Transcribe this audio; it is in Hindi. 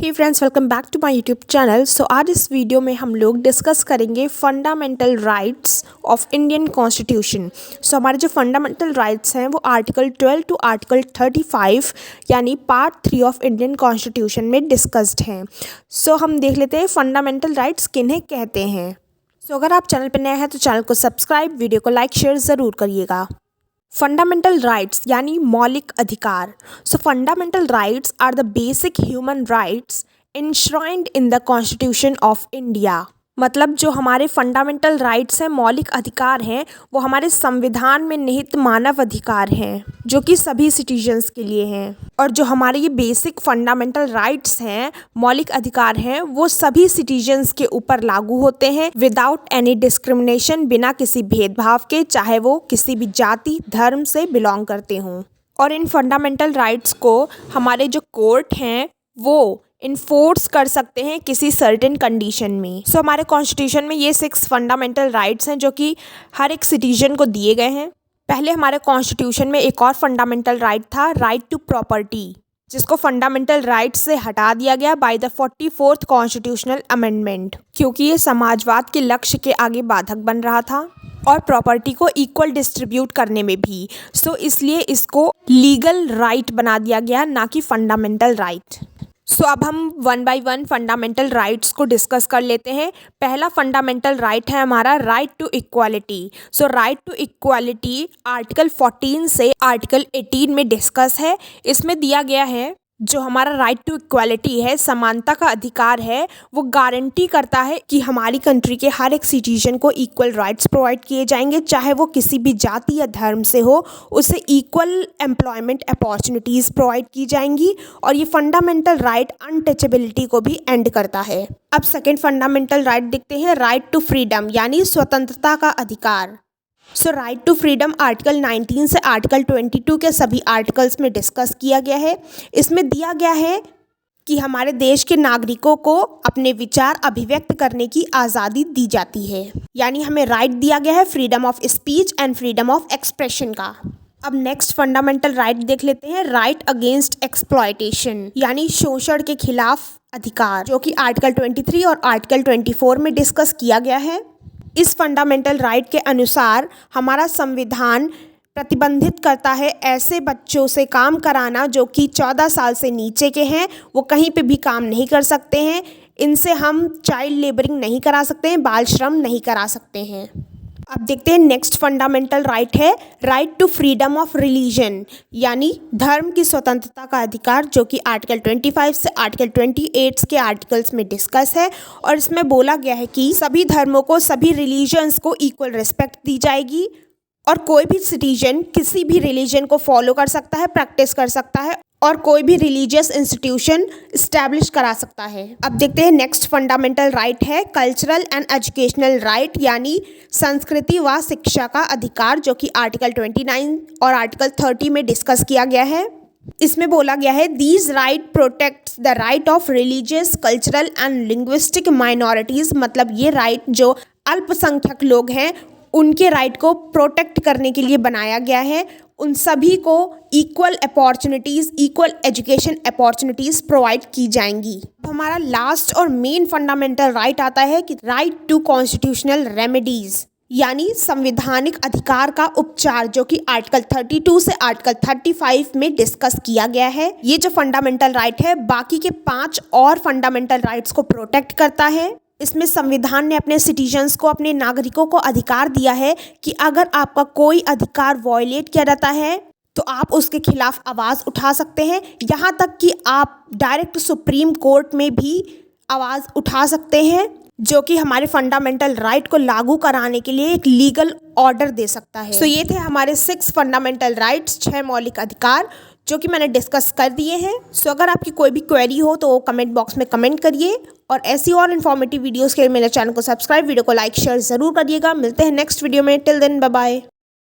Hey friends, welcome back to my YouTube channel. So आज इस वीडियो में हम लोग डिस्कस करेंगे fundamental rights of Indian constitution. So हमारे जो फंडामेंटल राइट्स हैं वो आर्टिकल 12 टू आर्टिकल 35 यानी पार्ट 3 ऑफ इंडियन कॉन्स्टिट्यूशन में डिस्कस्ड हैं। सो हम देख लेते हैं फंडामेंटल राइट्स किन्हें कहते हैं। सो अगर आप चैनल पर नए हैं तो चैनल को सब्सक्राइब, वीडियो को लाइक शेयर ज़रूर करिएगा। फंडामेंटल राइट्स यानी मौलिक अधिकार। So fundamental rights are the basic human rights enshrined in the Constitution of India। मतलब जो हमारे फंडामेंटल राइट्स हैं, मौलिक अधिकार हैं, वो हमारे संविधान में निहित मानव अधिकार हैं जो कि सभी सिटीजन्स के लिए हैं। और जो हमारे ये बेसिक फंडामेंटल राइट्स हैं, मौलिक अधिकार हैं, वो सभी सिटीजन्स के ऊपर लागू होते हैं विदाउट एनी डिस्क्रिमिनेशन, बिना किसी भेदभाव के, चाहे वो किसी भी जाति धर्म से बिलोंग करते हों। और इन फंडामेंटल राइट्स को हमारे जो कोर्ट हैं वो इन्फोर्स कर सकते हैं किसी सर्टेन कंडीशन में। सो हमारे कॉन्स्टिट्यूशन में ये 6 फंडामेंटल राइट्स हैं जो कि हर एक सिटीजन को दिए गए हैं। पहले हमारे कॉन्स्टिट्यूशन में एक और फंडामेंटल राइट था, राइट टू प्रॉपर्टी, जिसको फंडामेंटल राइट्स से हटा दिया गया by the 44th constitutional amendment, क्योंकि ये समाजवाद के लक्ष्य के आगे बाधक बन रहा था और प्रॉपर्टी को इक्वल डिस्ट्रीब्यूट करने में भी। सो इसलिए इसको लीगल राइट बना दिया गया, ना कि फंडामेंटल राइट। सो अब हम 1 बाय 1 फंडामेंटल राइट्स को डिस्कस कर लेते हैं। पहला फंडामेंटल राइट है हमारा right to equality. So right to equality article 14 से आर्टिकल 18 में डिस्कस है। इसमें दिया गया है जो हमारा राइट टू इक्वालिटी है, समानता का अधिकार है, वो गारंटी करता है कि हमारी कंट्री के हर एक सिटीजन को इक्वल राइट्स प्रोवाइड किए जाएंगे, चाहे वो किसी भी जाति या धर्म से हो, उसे इक्वल एम्प्लॉयमेंट अपॉर्चुनिटीज़ प्रोवाइड की जाएंगी। और ये फंडामेंटल राइट अनटचेबिलिटी को भी एंड करता है। अब सेकेंड फंडामेंटल राइट देखते हैं, राइट टू फ्रीडम यानी स्वतंत्रता का अधिकार। सो राइट टू फ्रीडम आर्टिकल 19 से आर्टिकल 22 के सभी आर्टिकल्स में डिस्कस किया गया है। इसमें दिया गया है कि हमारे देश के नागरिकों को अपने विचार अभिव्यक्त करने की आज़ादी दी जाती है, यानी हमें राइट दिया गया है freedom of speech and freedom of expression का। अब नेक्स्ट फंडामेंटल राइट देख लेते हैं, राइट अगेंस्ट एक्सप्लॉयटेशन यानी शोषण के खिलाफ अधिकार, जो कि आर्टिकल 23 और आर्टिकल 24 में डिस्कस किया गया है। इस फंडामेंटल राइट के अनुसार हमारा संविधान प्रतिबंधित करता है ऐसे बच्चों से काम कराना जो कि 14 साल से नीचे के हैं, वो कहीं पे भी काम नहीं कर सकते हैं। इनसे हम चाइल्ड लेबरिंग नहीं करा सकते हैं, बाल श्रम नहीं करा सकते हैं। अब देखते हैं नेक्स्ट फंडामेंटल राइट है right to freedom of religion यानी धर्म की स्वतंत्रता का अधिकार, जो कि आर्टिकल 25 से आर्टिकल 28 के आर्टिकल्स में डिस्कस है। और इसमें बोला गया है कि सभी धर्मों को, सभी रिलीजन्स को इक्वल रिस्पेक्ट दी जाएगी और कोई भी सिटीजन किसी भी रिलीजन को फॉलो कर सकता है, प्रैक्टिस कर सकता है और कोई भी रिलीजियस इंस्टीट्यूशन इस्टेब्लिश करा सकता है। अब देखते हैं नेक्स्ट फंडामेंटल राइट है कल्चरल एंड एजुकेशनल राइट यानी संस्कृति व शिक्षा का अधिकार, जो कि आर्टिकल 29 और आर्टिकल 30 में डिस्कस किया गया है। इसमें बोला गया है these right protects the right of religious, cultural and linguistic minorities. मतलब ये राइट जो अल्पसंख्यक लोग हैं उनके राइट को प्रोटेक्ट करने के लिए बनाया गया है। उन सभी को equal opportunities, equal education opportunities provide की जाएंगी। अब हमारा लास्ट और मेन फंडामेंटल राइट आता है कि राइट टू कॉन्स्टिट्यूशनल रेमेडीज़ यानी संवैधानिक अधिकार का उपचार, जो कि आर्टिकल 32 से आर्टिकल 35 में डिस्कस किया गया है। ये जो फंडामेंटल राइट है बाकी के 5 और फंडामेंटल राइट्स को प्रोटेक्ट करता है। इसमें संविधान ने अपने सिटीजन्स को, अपने नागरिकों को अधिकार दिया है कि अगर आपका कोई अधिकार वॉयलेट किया जाता है तो आप उसके खिलाफ आवाज़ उठा सकते हैं, यहाँ तक कि आप डायरेक्ट सुप्रीम कोर्ट में भी आवाज़ उठा सकते हैं, जो कि हमारे फंडामेंटल राइट को लागू कराने के लिए एक लीगल ऑर्डर दे सकता है। सो ये थे हमारे 6 फंडामेंटल राइट्स, 6 मौलिक अधिकार जो कि मैंने डिस्कस कर दिए हैं। सो अगर आपकी कोई भी क्वेरी हो तो कमेंट बॉक्स में कमेंट करिए और ऐसी और इन्फॉर्मेटिव वीडियोस के लिए मेरे चैनल को सब्सक्राइब, वीडियो को लाइक शेयर ज़रूर करिएगा। मिलते हैं नेक्स्ट वीडियो में, टिल देन बाय बाय।